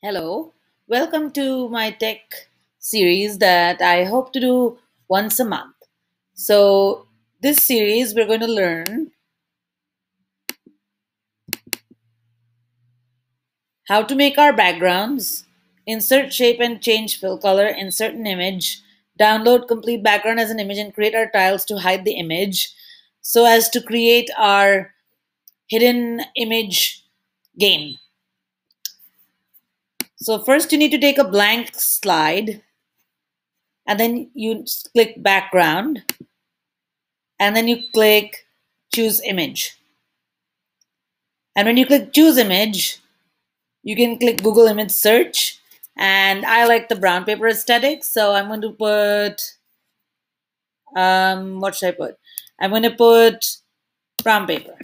Hello, welcome to my tech series that I hope to do once a month. So, this series we're going to learn how to make our backgrounds, insert shape and change fill color, insert an image, download complete background as an image, and create our tiles to hide the image so as to create our hidden image game. So, first you need to take a blank slide and then you click background and then you click choose image. And when you click choose image, you can click Google image search. And I like the brown paper aesthetic, so I'm going to put what should I put? I'm going to put brown paper.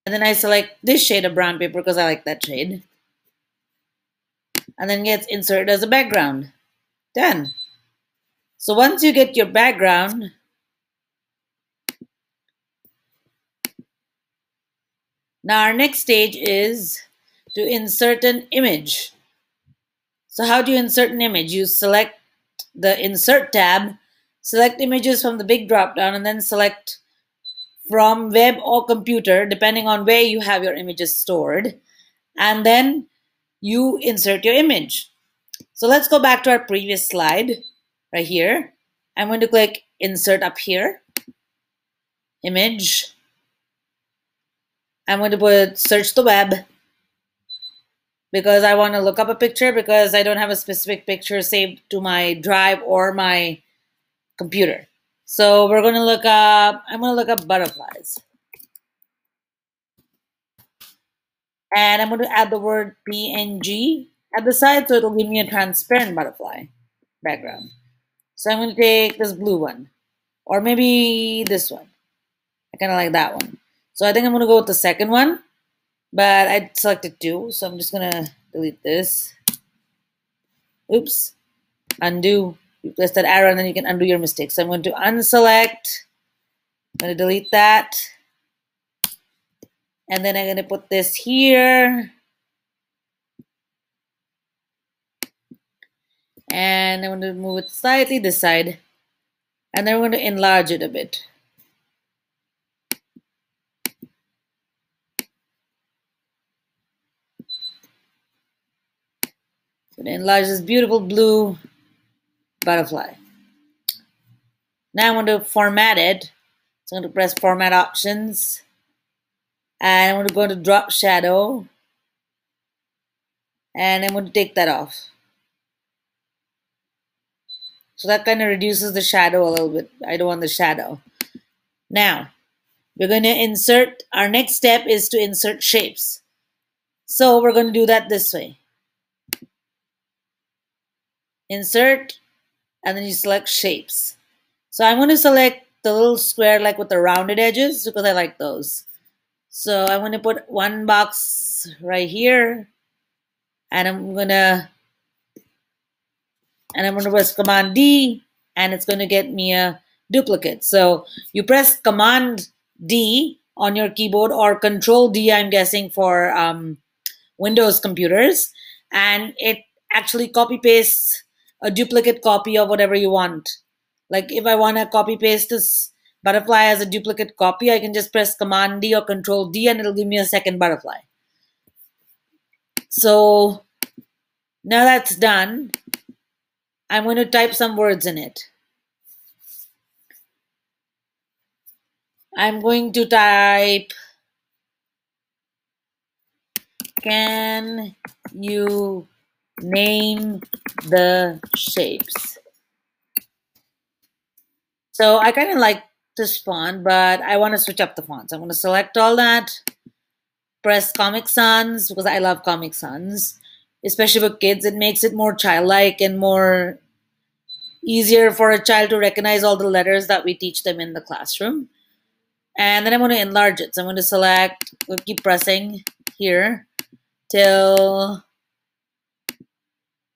And then I select this shade of brown paper because I like that shade. And then gets inserted as a background. Done. So once you get your background, now our next stage is to insert an image. So how do you insert an image? You select the insert tab, select images from the big drop down, and then select from web or computer, depending on where you have your images stored. And then you insert your image. So let's go back to our previous slide right here. I'm going to click insert up here, image. I'm going to put search the web because I want to look up a picture because I don't have a specific picture saved to my drive or my computer. So we're going to look up, I'm going to look up butterflies. And I'm going to add the word PNG at the side so it'll give me a transparent butterfly background. So I'm going to take this blue one or maybe this one. I kind of like that one. So I think I'm going to go with the second one, but I selected two. So I'm just going to delete this. Oops. Undo. You press that arrow and then you can undo your mistakes. So I'm going to unselect. I'm going to delete that. And then I'm going to put this here. And I'm going to move it slightly this side. And then we're going to enlarge it a bit. So enlarge this beautiful blue butterfly. Now I'm going to format it. So I'm going to press format options. And I'm going to go to drop shadow. And I'm going to take that off. So that kind of reduces the shadow a little bit. I don't want the shadow. Now, we're going to insert, our next step is to insert shapes. So we're going to do that this way. Insert, and then you select shapes. So I'm going to select the little square like with the rounded edges because I like those. So I'm going to put one box right here. And I'm going to press Command D, and it's going to get me a duplicate. So you press Command D on your keyboard or Control D, I'm guessing, for Windows computers, and it actually copy pastes a duplicate copy of whatever you want. Like if I want to copy paste this butterfly as a duplicate copy, I can just press Command D or Control D and it'll give me a second butterfly. So now that's done, I'm going to type some words in it. I'm going to type, can you name the shapes? So I kind of like this font, but I want to switch up the fonts. I'm going to select all that, press Comic Sans because I love Comic Sans, especially for kids. It makes it more childlike and more easier for a child to recognize all the letters that we teach them in the classroom. And then I'm going to enlarge it. So I'm going to select, we'll keep pressing here till,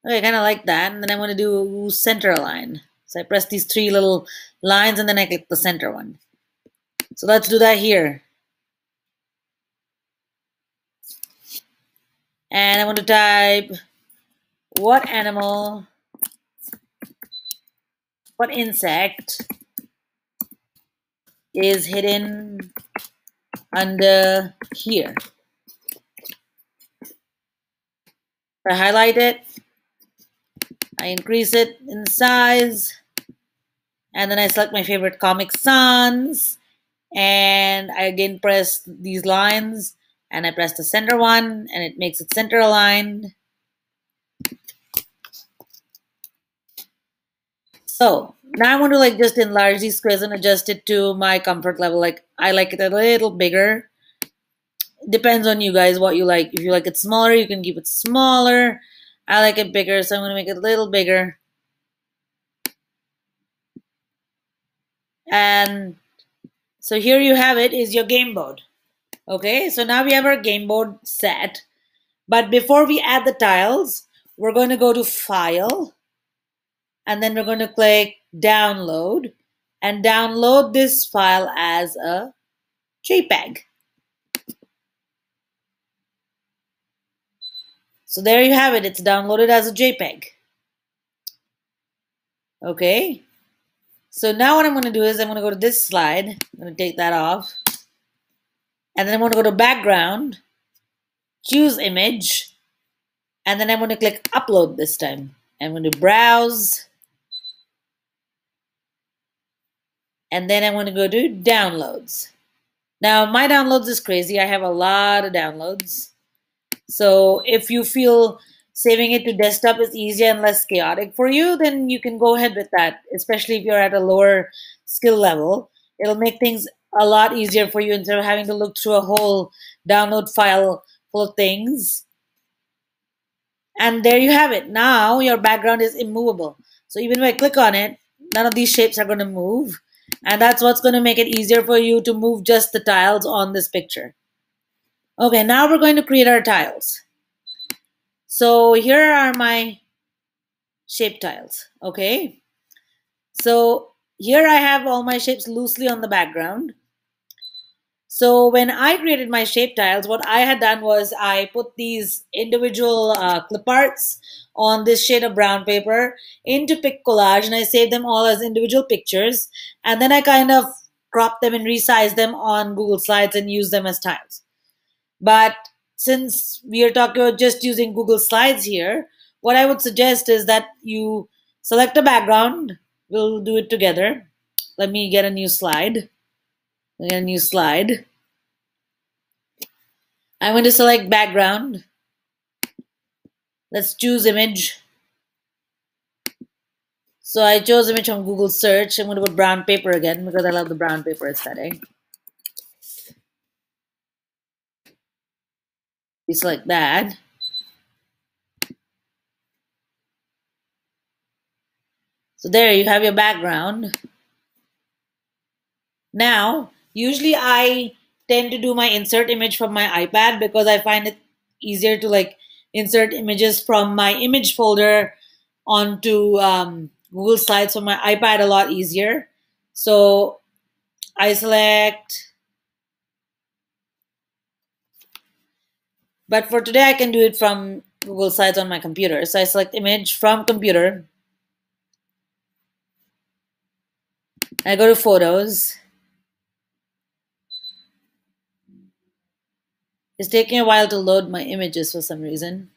okay, I kind of like that. And then I'm going to do center align. So I press these three little lines and then I click the center one. So let's do that here. And I want to type what animal, what insect is hidden under here. I highlight it, I increase it in size, and then I select my favorite Comic Sans, and I again press these lines, and I press the center one, and it makes it center aligned. So now I want to like just enlarge these squares and adjust it to my comfort level. Like I like it a little bigger. Depends on you guys what you like. If you like it smaller, you can keep it smaller. I like it bigger, so I'm going to make it a little bigger. And so here you have it, is your game board. Okay, so now we have our game board set. But before we add the tiles, we're going to go to File, and then we're going to click Download, and download this file as a JPEG. So there you have it. It's downloaded as a JPEG. Okay. So now what I'm going to do is I'm going to go to this slide. I'm going to take that off. And then I'm going to go to background, choose image, and then I'm going to click upload this time. I'm going to browse. And then I'm going to go to downloads. Now my downloads is crazy. I have a lot of downloads. So if you feel saving it to desktop is easier and less chaotic for you, then you can go ahead with that, especially if you're at a lower skill level. It'll make things a lot easier for you instead of having to look through a whole download file full of things. And there you have it. Now your background is immovable. So even if I click on it, none of these shapes are going to move. And that's what's going to make it easier for you to move just the tiles on this picture. Okay, now we're going to create our tiles. So here are my shape tiles. Okay, so here I have all my shapes loosely on the background. So when I created my shape tiles, what I had done was I put these individual clip arts on this shade of brown paper into PicCollage, and I saved them all as individual pictures, and then I kind of cropped them and resized them on Google Slides and used them as tiles. But since we are talking about just using Google Slides here, what I would suggest is that you select a background. We'll do it together. Let me get a new slide. Get a new slide. I'm going to select background. Let's choose image. So I chose image from Google search. I'm going to put brown paper again because I love the brown paper aesthetic. We select that. So there you have your background. Now, usually I tend to do my insert image from my iPad because I find it easier to like insert images from my image folder onto Google Slides from my iPad a lot easier. So I select, but for today I can do it from Google Slides on my computer. So I select image from computer. I go to photos. It's taking a while to load my images for some reason.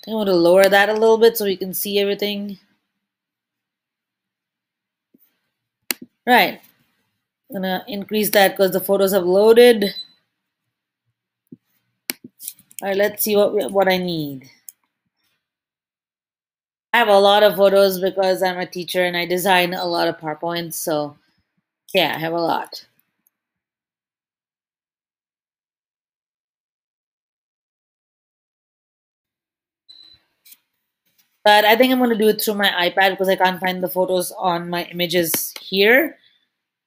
I want to lower that a little bit so you can see everything. Right. I'm gonna increase that because the photos have loaded. All right, let's see what I need. I have a lot of photos because I'm a teacher and I design a lot of PowerPoints. So yeah, I have a lot. But I think I'm going to do it through my iPad because I can't find the photos on my images here.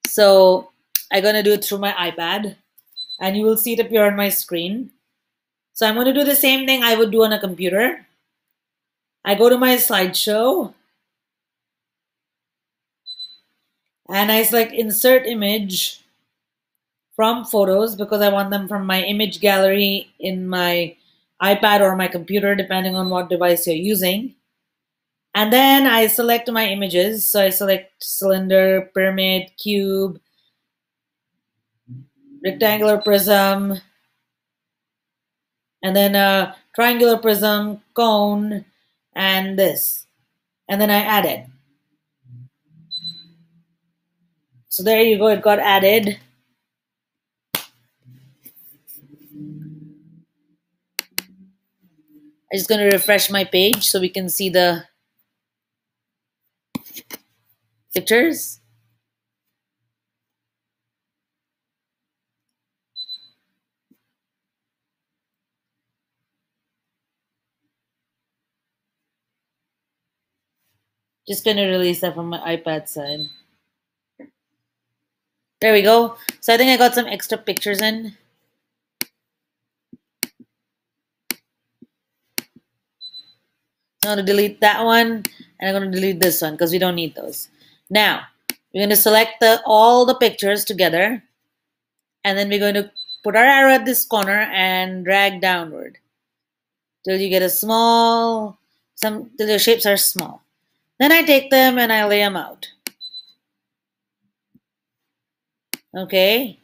So I'm going to do it through my iPad and you will see it appear on my screen. So I'm going to do the same thing I would do on a computer. I go to my slideshow and I select insert image from photos because I want them from my image gallery in my iPad or my computer, depending on what device you're using. And then I select my images. So I select cylinder, pyramid, cube, rectangular prism, and then a triangular prism, cone, and this. And then I add it. So there you go, it got added. I'm just going to refresh my page so we can see the pictures. Just going to release that from my iPad side. There we go. So I think I got some extra pictures in. I'm going to delete that one, and I'm going to delete this one because we don't need those. Now, we're going to select all the pictures together, and then we're going to put our arrow at this corner and drag downward till you get a small, till the shapes are small. Then I take them and I lay them out. Okay.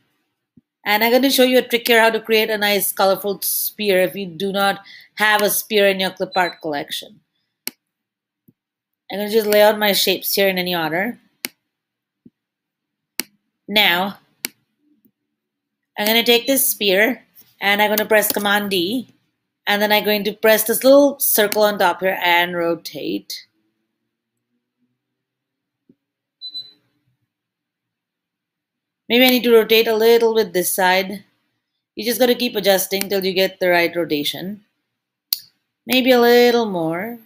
And I'm going to show you a trick here how to create a nice colorful spear if you do not have a spear in your clip art collection. I'm going to just lay out my shapes here in any order. Now, I'm going to take this spear and I'm going to press Command D. And then I'm going to press this little circle on top here and rotate. Maybe I need to rotate a little bit this side. You just got to keep adjusting till you get the right rotation. Maybe a little more.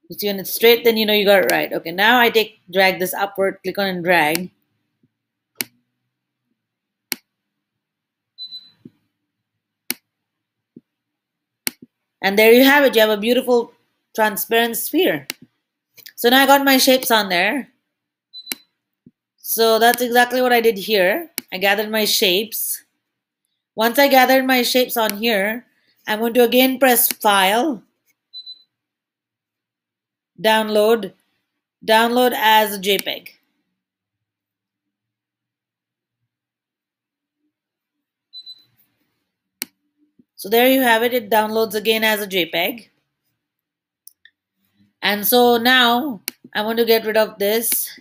You see when it's straight, then you know you got it right. Okay, now I drag this upward, click on and drag. And there you have it. You have a beautiful transparent sphere. So now I got my shapes on there. So that's exactly what I did here. I gathered my shapes. Once I gathered my shapes on here, I'm going to again press File, Download, Download as a JPEG. So there you have it. It downloads again as a JPEG. And so now I want to get rid of this.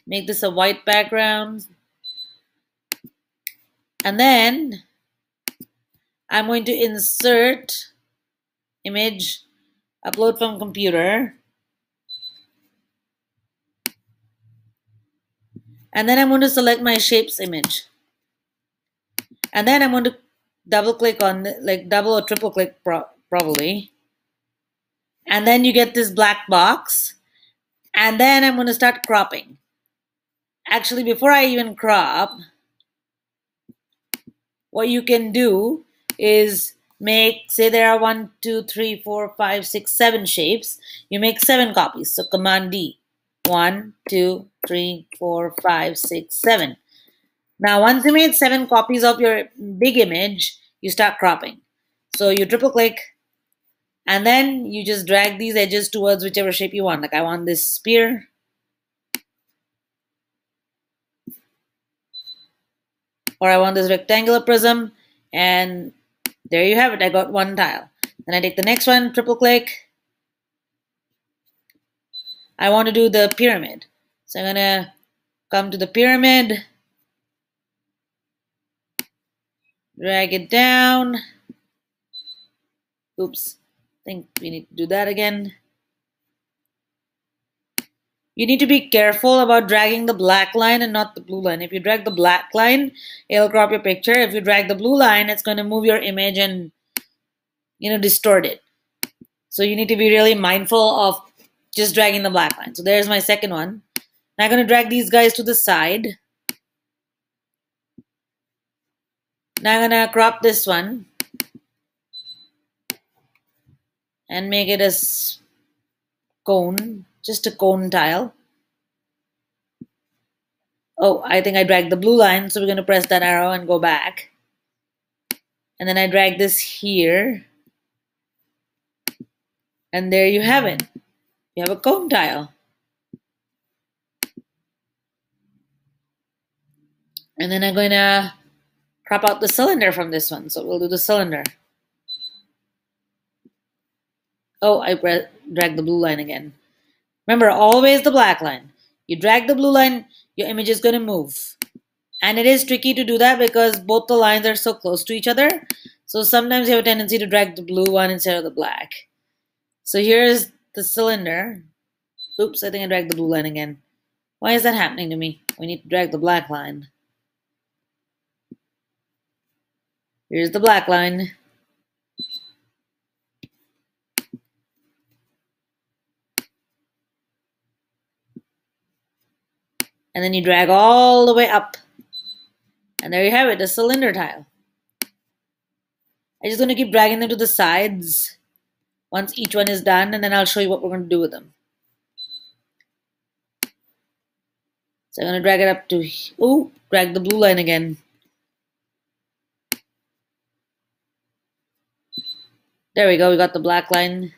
Make this a white background. And then I'm going to insert image, upload from computer. And then I'm going to select my shapes image. And then I'm going to double click on, like double or triple click probably. And then you get this black box. And then I'm going to start cropping. Actually, before I even crop, what you can do is make, say there are 1, 2, 3, 4, 5, 6, 7 shapes. You make 7 copies. So Command D. 1, 2, 3, 4, 5, 6, 7. Now, once you made 7 copies of your big image, you start cropping. So you triple click, and then you just drag these edges towards whichever shape you want. Like I want this spear. Or I want this rectangular prism. And there you have it. I got one tile. Then I take the next one, triple click. I want to do the pyramid. So I'm going to come to the pyramid. Drag it down. Oops. I think we need to do that again. You need to be careful about dragging the black line and not the blue line. If you drag the black line, it'll crop your picture. If you drag the blue line, it's going to move your image and, distort it. So you need to be really mindful of just dragging the black line. So there's my second one. Now I'm going to drag these guys to the side. Now I'm going to crop this one and make it a cone, just a cone tile. Oh, I think I dragged the blue line, so we're going to press that arrow and go back. And then I drag this here. And there you have it. You have a cone tile. And then I'm going to crop out the cylinder from this one. So we'll do the cylinder. Oh, I dragged the blue line again. Remember, always the black line. You drag the blue line, your image is going to move. And it is tricky to do that because both the lines are so close to each other. So sometimes you have a tendency to drag the blue one instead of the black. So here's the cylinder. Oops, I think I dragged the blue line again. Why is that happening to me? We need to drag the black line. Here's the black line. And then you drag all the way up. And there you have it, the cylinder tile. I'm just going to keep dragging them to the sides once each one is done, and then I'll show you what we're going to do with them. So I'm going to drag it up to, ooh, drag the blue line again. There we go, we got the black line.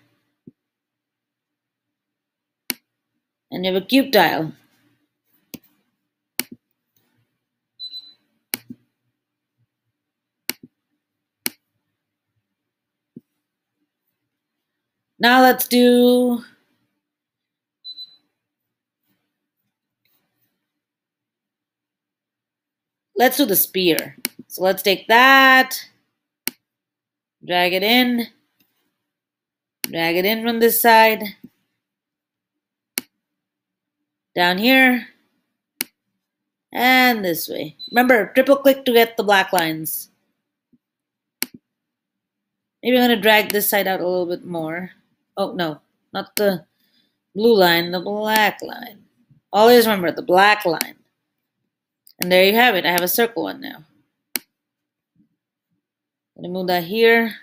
And you have a cube tile. Now let's do the spear. So let's take that, drag it in from this side, down here, and this way. Remember, triple click to get the black lines. Maybe I'm going to drag this side out a little bit more. Oh, no, not the blue line, the black line. Always remember the black line. And there you have it. I have a circle one now. I'm going to move that here.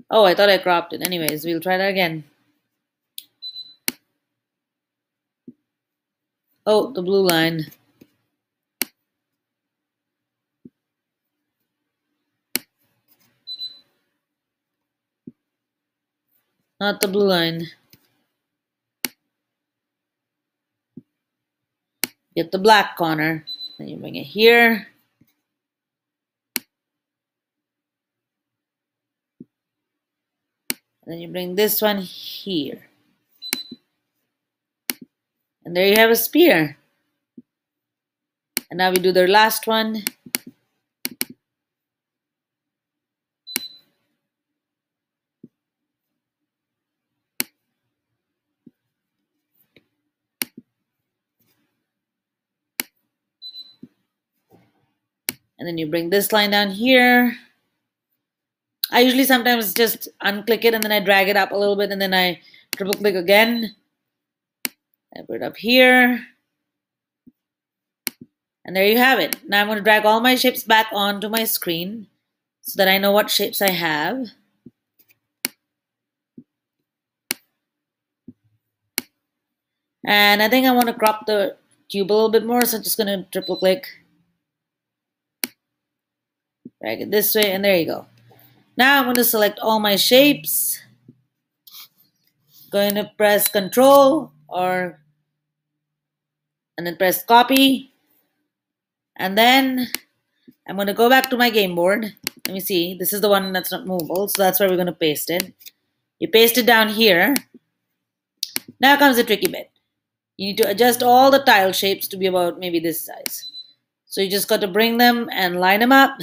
Oh, I thought I cropped it. Anyways, we'll try that again. Oh, the blue line. Not the blue line. Get the black corner. Then you bring it here. And then you bring this one here. And there you have a spear. And now we do the last one. And then you bring this line down here. I usually sometimes just unclick it and then I drag it up a little bit and then I triple click again. I put it up here. And there you have it. Now I'm going to drag all my shapes back onto my screen so that I know what shapes I have. And I think I want to crop the cube a little bit more, so I'm just going to triple click. Drag it this way, and there you go. Now I'm going to select all my shapes. Going to press Control and then press Copy. And then I'm going to go back to my game board. Let me see. This is the one that's not movable, so that's where we're going to paste it. You paste it down here. Now comes the tricky bit. You need to adjust all the tile shapes to be about maybe this size. So you just got to bring them and line them up.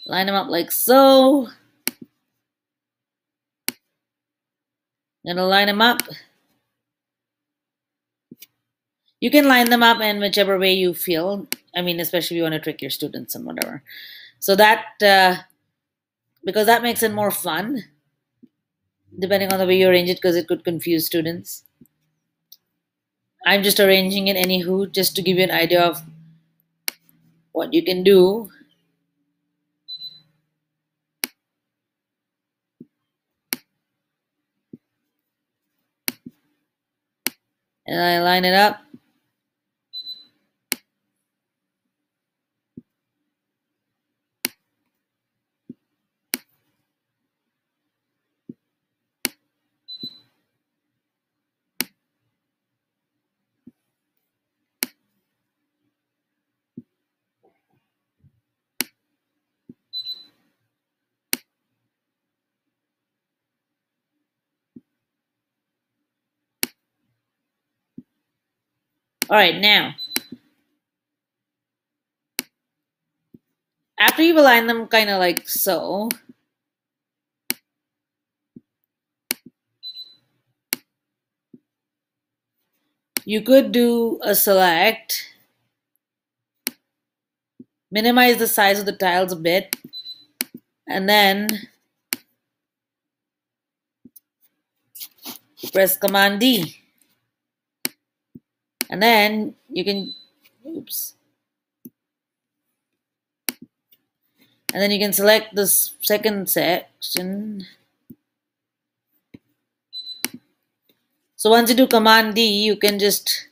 Line them up like so. Gonna line them up. You can line them up in whichever way you feel. I mean, especially if you want to trick your students and whatever. So that, because that makes it more fun, depending on the way you arrange it, because it could confuse students. I'm just arranging it anywho, just to give you an idea of what you can do. And I line it up. All right, now, after you've aligned them kind of like so, you could do a select, minimize the size of the tiles a bit, and then press Command D. And then you can, oops. And then you can select this second section. So once you do Command D, you can just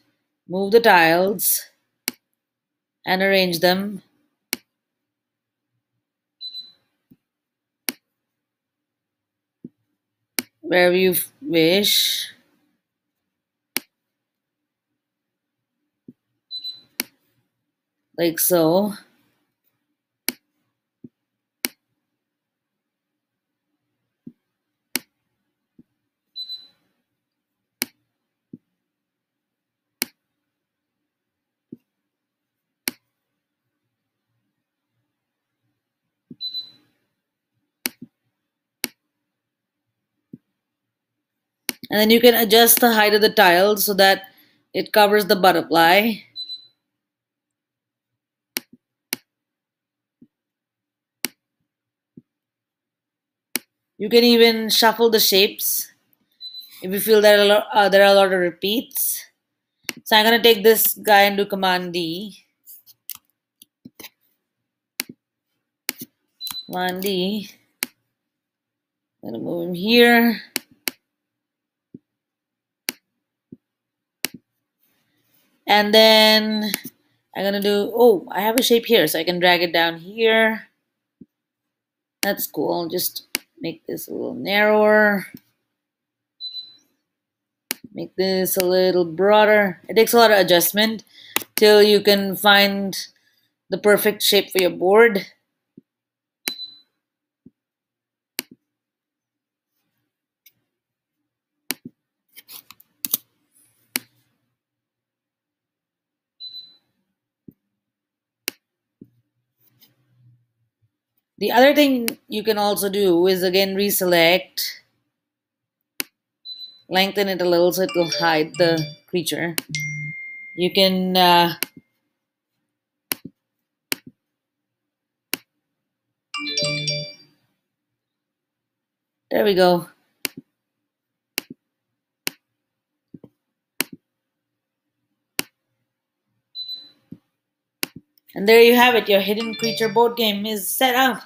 move the tiles and arrange them wherever you wish. Like so. And then you can adjust the height of the tile so that it covers the butterfly. You can even shuffle the shapes if you feel there are a lot of repeats. So I'm going to take this guy and do Command D. Command D. I'm going to move him here. And then I'm going to do, oh, I have a shape here, so I can drag it down here. That's cool. I'll just make this a little narrower. Make this a little broader. It takes a lot of adjustment till you can find the perfect shape for your board. The other thing you can also do is again reselect, lengthen it a little so it will hide the creature. You can there we go. And there you have it. Your hidden creature board game is set up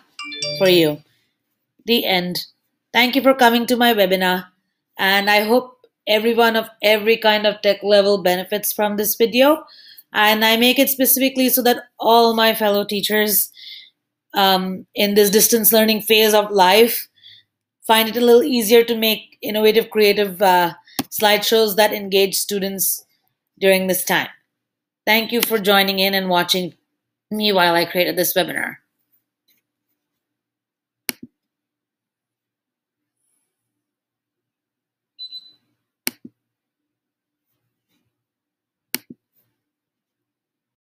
for you. The end. Thank you for coming to my webinar. And I hope everyone of every kind of tech level benefits from this video. And I make it specifically so that all my fellow teachers in this distance learning phase of life find it a little easier to make innovative, creative slideshows that engage students during this time. Thank you for joining in and watching me while I created this webinar.